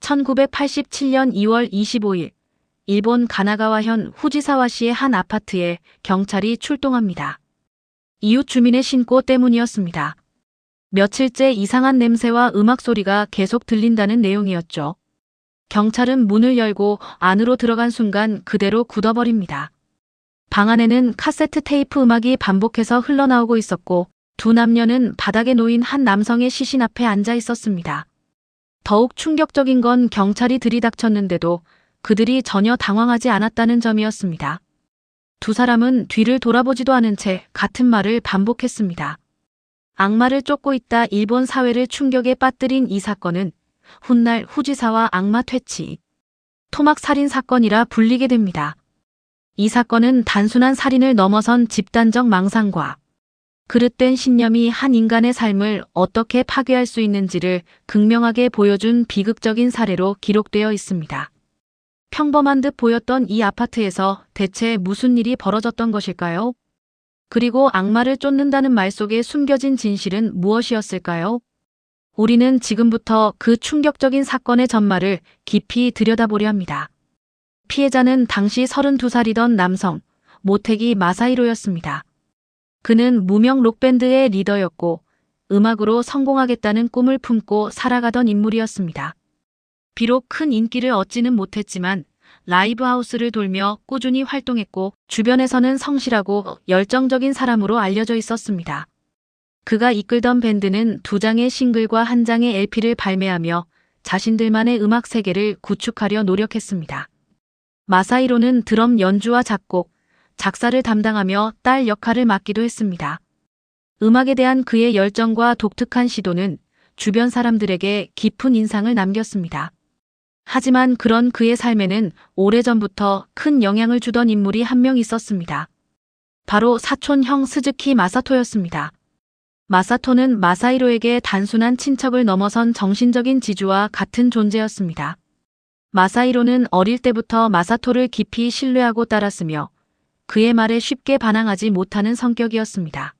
1987년 2월 25일, 일본 가나가와현 후지사와시의 한 아파트에 경찰이 출동합니다. 이웃 주민의 신고 때문이었습니다. 며칠째 이상한 냄새와 음악 소리가 계속 들린다는 내용이었죠. 경찰은 문을 열고 안으로 들어간 순간 그대로 굳어버립니다. 방 안에는 카세트 테이프 음악이 반복해서 흘러나오고 있었고, 두 남녀는 바닥에 놓인 한 남성의 시신 앞에 앉아 있었습니다. 더욱 충격적인 건 경찰이 들이닥쳤는데도 그들이 전혀 당황하지 않았다는 점이었습니다. 두 사람은 뒤를 돌아보지도 않은 채 같은 말을 반복했습니다. 악마를 쫓고 있다. 일본 사회를 충격에 빠뜨린 이 사건은 훗날 후지사와 악마 퇴치, 토막 살인 사건이라 불리게 됩니다. 이 사건은 단순한 살인을 넘어선 집단적 망상과 그릇된 신념이 한 인간의 삶을 어떻게 파괴할 수 있는지를 극명하게 보여준 비극적인 사례로 기록되어 있습니다. 평범한 듯 보였던 이 아파트에서 대체 무슨 일이 벌어졌던 것일까요? 그리고 악마를 쫓는다는 말 속에 숨겨진 진실은 무엇이었을까요? 우리는 지금부터 그 충격적인 사건의 전말을 깊이 들여다보려 합니다. 피해자는 당시 32살이던 남성, 모테기 마사히로였습니다. 그는 무명 록밴드의 리더였고 음악으로 성공하겠다는 꿈을 품고 살아가던 인물이었습니다. 비록 큰 인기를 얻지는 못했지만 라이브하우스를 돌며 꾸준히 활동했고 주변에서는 성실하고 열정적인 사람으로 알려져 있었습니다. 그가 이끌던 밴드는 2장의 싱글과 1장의 LP를 발매하며 자신들만의 음악 세계를 구축하려 노력했습니다. 마사히로는 드럼 연주와 작곡, 작사를 담당하며 딸 역할을 맡기도 했습니다. 음악에 대한 그의 열정과 독특한 시도는 주변 사람들에게 깊은 인상을 남겼습니다. 하지만 그런 그의 삶에는 오래전부터 큰 영향을 주던 인물이 한 명 있었습니다. 바로 사촌형 스즈키 마사토였습니다. 마사토는 마사히로에게 단순한 친척을 넘어선 정신적인 지주와 같은 존재였습니다. 마사히로는 어릴 때부터 마사토를 깊이 신뢰하고 따랐으며 그의 말에 쉽게 반항하지 못하는 성격이었습니다.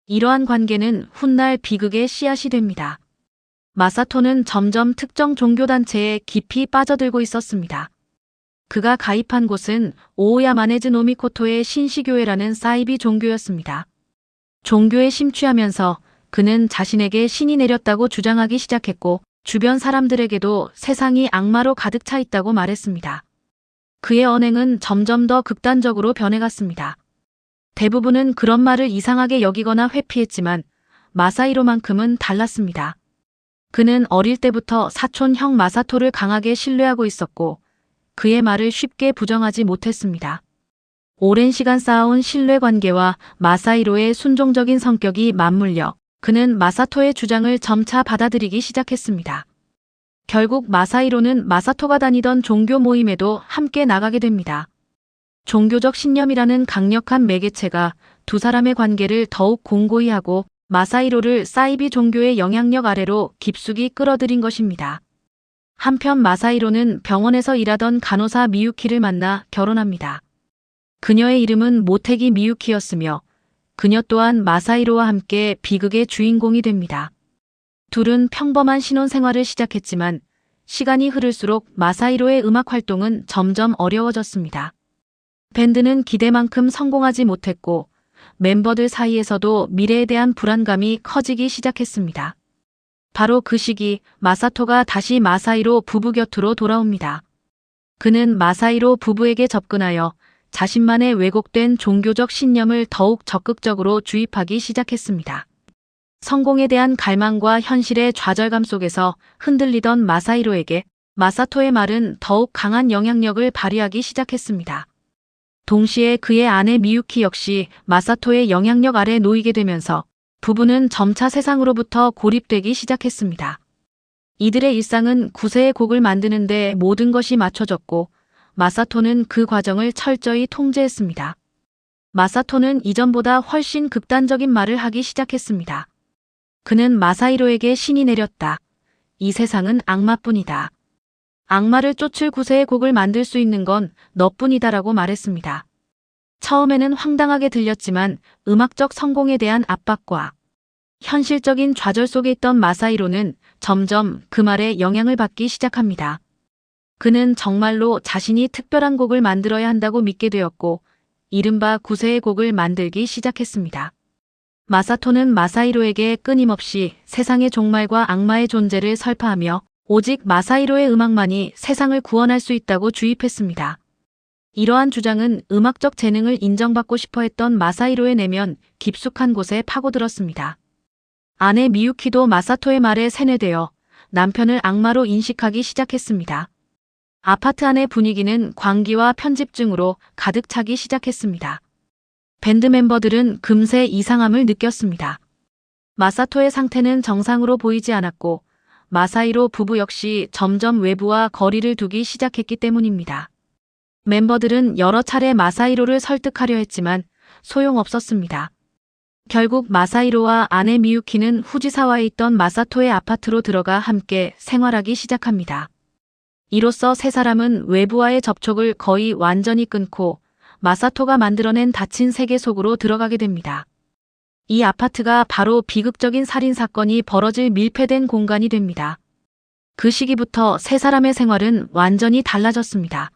이러한 관계는 훗날 비극의 씨앗이 됩니다. 마사토는 점점 특정 종교단체에 깊이 빠져들고 있었습니다. 그가 가입한 곳은 오오야 마네즈 노미코토의 신시교회라는 사이비 종교였습니다. 종교에 심취하면서 그는 자신에게 신이 내렸다고 주장하기 시작했고 주변 사람들에게도 세상이 악마로 가득 차 있다고 말했습니다. 그의 언행은 점점 더 극단적으로 변해갔습니다. 대부분은 그런 말을 이상하게 여기거나 회피했지만 마사히로만큼은 달랐습니다. 그는 어릴 때부터 사촌형 마사토를 강하게 신뢰하고 있었고 그의 말을 쉽게 부정하지 못했습니다. 오랜 시간 쌓아온 신뢰관계와 마사히로의 순종적인 성격이 맞물려 그는 마사토의 주장을 점차 받아들이기 시작했습니다. 결국 마사히로는 마사토가 다니던 종교 모임에도 함께 나가게 됩니다. 종교적 신념이라는 강력한 매개체가 두 사람의 관계를 더욱 공고히 하고 마사히로를 사이비 종교의 영향력 아래로 깊숙이 끌어들인 것입니다. 한편 마사히로는 병원에서 일하던 간호사 미유키를 만나 결혼합니다. 그녀의 이름은 모테기 미유키였으며 그녀 또한 마사히로와 함께 비극의 주인공이 됩니다. 둘은 평범한 신혼생활을 시작했지만 시간이 흐를수록 마사히로의 음악 활동은 점점 어려워졌습니다. 밴드는 기대만큼 성공하지 못했고 멤버들 사이에서도 미래에 대한 불안감이 커지기 시작했습니다. 바로 그 시기 마사토가 다시 마사히로 부부 곁으로 돌아옵니다. 그는 마사히로 부부에게 접근하여 자신만의 왜곡된 종교적 신념을 더욱 적극적으로 주입하기 시작했습니다. 성공에 대한 갈망과 현실의 좌절감 속에서 흔들리던 마사히로에게 마사토의 말은 더욱 강한 영향력을 발휘하기 시작했습니다. 동시에 그의 아내 미유키 역시 마사토의 영향력 아래 놓이게 되면서 부부는 점차 세상으로부터 고립되기 시작했습니다. 이들의 일상은 구세의 곡을 만드는 데 모든 것이 맞춰졌고 마사토는 그 과정을 철저히 통제했습니다. 마사토는 이전보다 훨씬 극단적인 말을 하기 시작했습니다. 그는 마사히로에게 신이 내렸다. 이 세상은 악마뿐이다. 악마를 쫓을 구세의 곡을 만들 수 있는 건 너뿐이다라고 말했습니다. 처음에는 황당하게 들렸지만 음악적 성공에 대한 압박과 현실적인 좌절 속에 있던 마사히로는 점점 그 말에 영향을 받기 시작합니다. 그는 정말로 자신이 특별한 곡을 만들어야 한다고 믿게 되었고, 이른바 구세의 곡을 만들기 시작했습니다. 마사토는 마사히로에게 끊임없이 세상의 종말과 악마의 존재를 설파하며 오직 마사히로의 음악만이 세상을 구원할 수 있다고 주입했습니다. 이러한 주장은 음악적 재능을 인정받고 싶어 했던 마사히로의 내면 깊숙한 곳에 파고들었습니다. 아내 미유키도 마사토의 말에 세뇌되어 남편을 악마로 인식하기 시작했습니다. 아파트 안의 분위기는 광기와 편집증으로 가득 차기 시작했습니다. 밴드 멤버들은 금세 이상함을 느꼈습니다. 마사토의 상태는 정상으로 보이지 않았고 마사히로 부부 역시 점점 외부와 거리를 두기 시작했기 때문입니다. 멤버들은 여러 차례 마사히로를 설득하려 했지만 소용없었습니다. 결국 마사히로와 아내 미유키는 후지사와에 있던 마사토의 아파트로 들어가 함께 생활하기 시작합니다. 이로써 세 사람은 외부와의 접촉을 거의 완전히 끊고 마사토가 만들어낸 닫힌 세계 속으로 들어가게 됩니다. 이 아파트가 바로 비극적인 살인 사건이 벌어질 밀폐된 공간이 됩니다. 그 시기부터 세 사람의 생활은 완전히 달라졌습니다.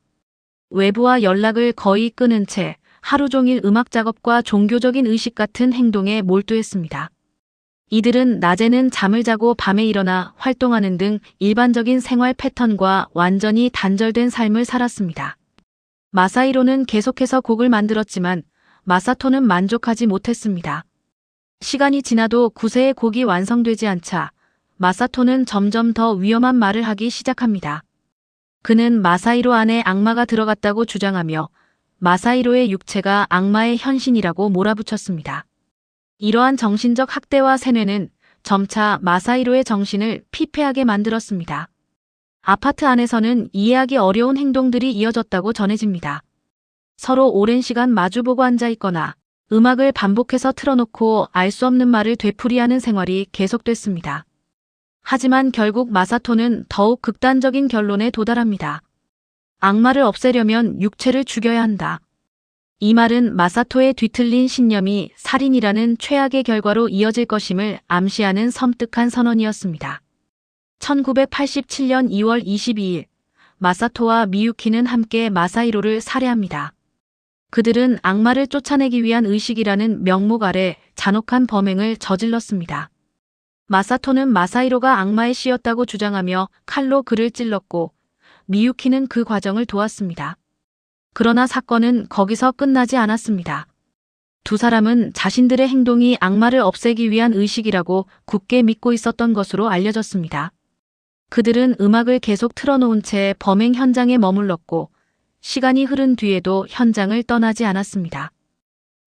외부와 연락을 거의 끊은 채 하루 종일 음악 작업과 종교적인 의식 같은 행동에 몰두했습니다. 이들은 낮에는 잠을 자고 밤에 일어나 활동하는 등 일반적인 생활 패턴과 완전히 단절된 삶을 살았습니다. 마사히로는 계속해서 곡을 만들었지만 마사토는 만족하지 못했습니다. 시간이 지나도 구세의 곡이 완성되지 않자 마사토는 점점 더 위험한 말을 하기 시작합니다. 그는 마사히로 안에 악마가 들어갔다고 주장하며 마사히로의 육체가 악마의 현신이라고 몰아붙였습니다. 이러한 정신적 학대와 세뇌는 점차 마사히로의 정신을 피폐하게 만들었습니다. 아파트 안에서는 이해하기 어려운 행동들이 이어졌다고 전해집니다. 서로 오랜 시간 마주보고 앉아 있거나 음악을 반복해서 틀어놓고 알 수 없는 말을 되풀이하는 생활이 계속됐습니다. 하지만 결국 마사토는 더욱 극단적인 결론에 도달합니다. 악마를 없애려면 육체를 죽여야 한다. 이 말은 마사토의 뒤틀린 신념이 살인이라는 최악의 결과로 이어질 것임을 암시하는 섬뜩한 선언이었습니다. 1987년 2월 22일, 마사토와 미유키는 함께 마사히로를 살해합니다. 그들은 악마를 쫓아내기 위한 의식이라는 명목 아래 잔혹한 범행을 저질렀습니다. 마사토는 마사히로가 악마의 씨였다고 주장하며 칼로 그를 찔렀고 미유키는 그 과정을 도왔습니다. 그러나 사건은 거기서 끝나지 않았습니다. 두 사람은 자신들의 행동이 악마를 없애기 위한 의식이라고 굳게 믿고 있었던 것으로 알려졌습니다. 그들은 음악을 계속 틀어놓은 채 범행 현장에 머물렀고 시간이 흐른 뒤에도 현장을 떠나지 않았습니다.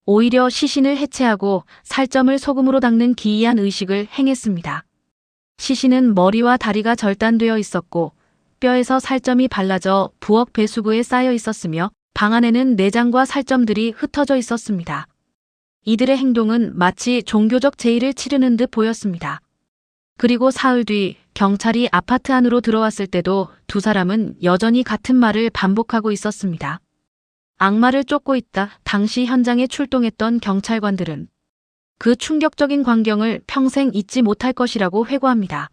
오히려 시신을 해체하고 살점을 소금으로 닦는 기이한 의식을 행했습니다. 시신은 머리와 다리가 절단되어 있었고 뼈에서 살점이 발라져 부엌 배수구에 쌓여 있었으며 방 안에는 내장과 살점들이 흩어져 있었습니다. 이들의 행동은 마치 종교적 제의를 치르는 듯 보였습니다. 그리고 사흘 뒤 경찰이 아파트 안으로 들어왔을 때도 두 사람은 여전히 같은 말을 반복하고 있었습니다. 악마를 쫓고 있다. 당시 현장에 출동했던 경찰관들은 그 충격적인 광경을 평생 잊지 못할 것이라고 회고합니다.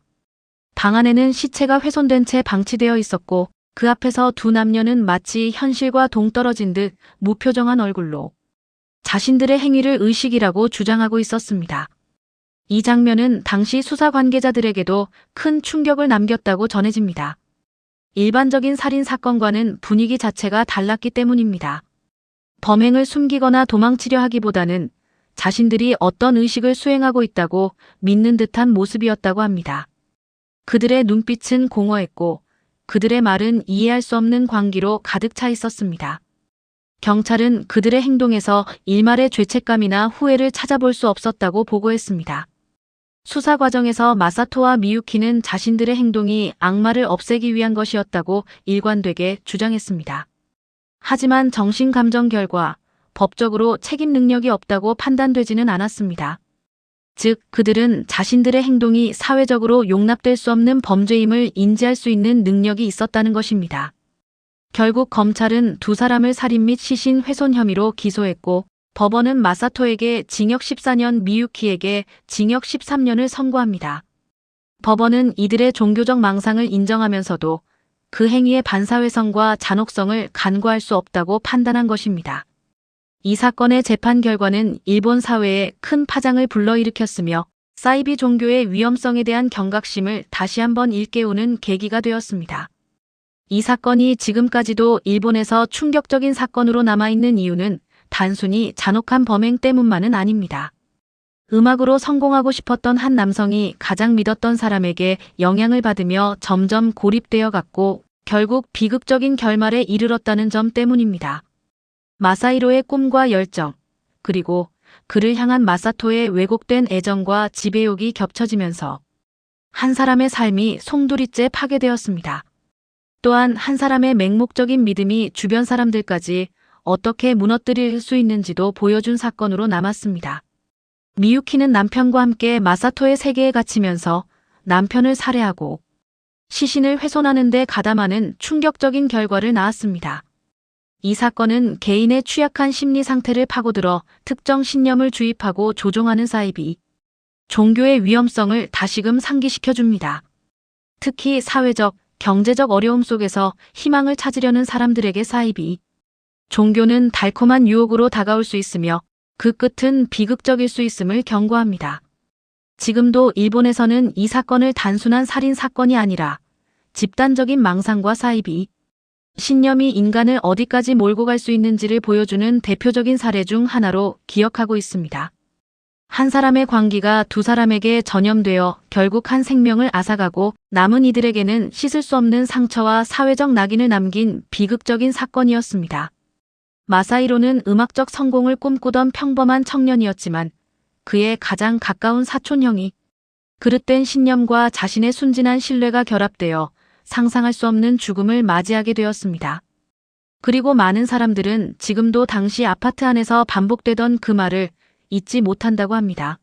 방 안에는 시체가 훼손된 채 방치되어 있었고 그 앞에서 두 남녀는 마치 현실과 동떨어진 듯 무표정한 얼굴로 자신들의 행위를 의식이라고 주장하고 있었습니다. 이 장면은 당시 수사 관계자들에게도 큰 충격을 남겼다고 전해집니다. 일반적인 살인 사건과는 분위기 자체가 달랐기 때문입니다. 범행을 숨기거나 도망치려 하기보다는 자신들이 어떤 의식을 수행하고 있다고 믿는 듯한 모습이었다고 합니다. 그들의 눈빛은 공허했고 그들의 말은 이해할 수 없는 광기로 가득 차 있었습니다. 경찰은 그들의 행동에서 일말의 죄책감이나 후회를 찾아볼 수 없었다고 보고했습니다. 수사 과정에서 마사토와 미유키는 자신들의 행동이 악마를 없애기 위한 것이었다고 일관되게 주장했습니다. 하지만 정신감정 결과 법적으로 책임 능력이 없다고 판단되지는 않았습니다. 즉, 그들은 자신들의 행동이 사회적으로 용납될 수 없는 범죄임을 인지할 수 있는 능력이 있었다는 것입니다. 결국 검찰은 두 사람을 살인 및 시신 훼손 혐의로 기소했고 법원은 마사토에게 징역 14년, 미유키에게 징역 13년을 선고합니다. 법원은 이들의 종교적 망상을 인정하면서도 그 행위의 반사회성과 잔혹성을 간과할 수 없다고 판단한 것입니다. 이 사건의 재판 결과는 일본 사회에 큰 파장을 불러일으켰으며 사이비 종교의 위험성에 대한 경각심을 다시 한번 일깨우는 계기가 되었습니다. 이 사건이 지금까지도 일본에서 충격적인 사건으로 남아있는 이유는 단순히 잔혹한 범행 때문만은 아닙니다. 음악으로 성공하고 싶었던 한 남성이 가장 믿었던 사람에게 영향을 받으며 점점 고립되어 갔고 결국 비극적인 결말에 이르렀다는 점 때문입니다. 마사히로의 꿈과 열정, 그리고 그를 향한 마사토의 왜곡된 애정과 지배욕이 겹쳐지면서 한 사람의 삶이 송두리째 파괴되었습니다. 또한 한 사람의 맹목적인 믿음이 주변 사람들까지 어떻게 무너뜨릴 수 있는지도 보여준 사건으로 남았습니다. 미유키는 남편과 함께 마사토의 세계에 갇히면서 남편을 살해하고 시신을 훼손하는 데 가담하는 충격적인 결과를 낳았습니다. 이 사건은 개인의 취약한 심리 상태를 파고들어 특정 신념을 주입하고 조종하는 사이비 종교의 위험성을 다시금 상기시켜줍니다. 특히 사회적, 경제적 어려움 속에서 희망을 찾으려는 사람들에게 사이비 종교는 달콤한 유혹으로 다가올 수 있으며 그 끝은 비극적일 수 있음을 경고합니다. 지금도 일본에서는 이 사건을 단순한 살인 사건이 아니라 집단적인 망상과 사이비 신념이 인간을 어디까지 몰고 갈 수 있는지를 보여주는 대표적인 사례 중 하나로 기억하고 있습니다. 한 사람의 광기가 두 사람에게 전염되어 결국 한 생명을 앗아가고 남은 이들에게는 씻을 수 없는 상처와 사회적 낙인을 남긴 비극적인 사건이었습니다. 마사히로는 음악적 성공을 꿈꾸던 평범한 청년이었지만 그의 가장 가까운 사촌형이 그릇된 신념과 자신의 순진한 신뢰가 결합되어 상상할 수 없는 죽음을 맞이하게 되었습니다. 그리고 많은 사람들은 지금도 당시 아파트 안에서 반복되던 그 말을 잊지 못한다고 합니다.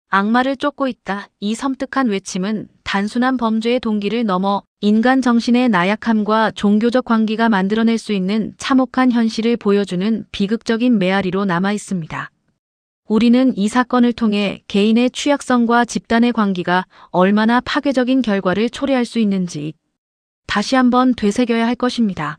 악마를 쫓고 있다. 이 섬뜩한 외침은 단순한 범죄의 동기를 넘어 인간 정신의 나약함과 종교적 광기가 만들어낼 수 있는 참혹한 현실을 보여주는 비극적인 메아리로 남아 있습니다. 우리는 이 사건을 통해 개인의 취약성과 집단의 광기가 얼마나 파괴적인 결과를 초래할 수 있는지 다시 한번 되새겨야 할 것입니다.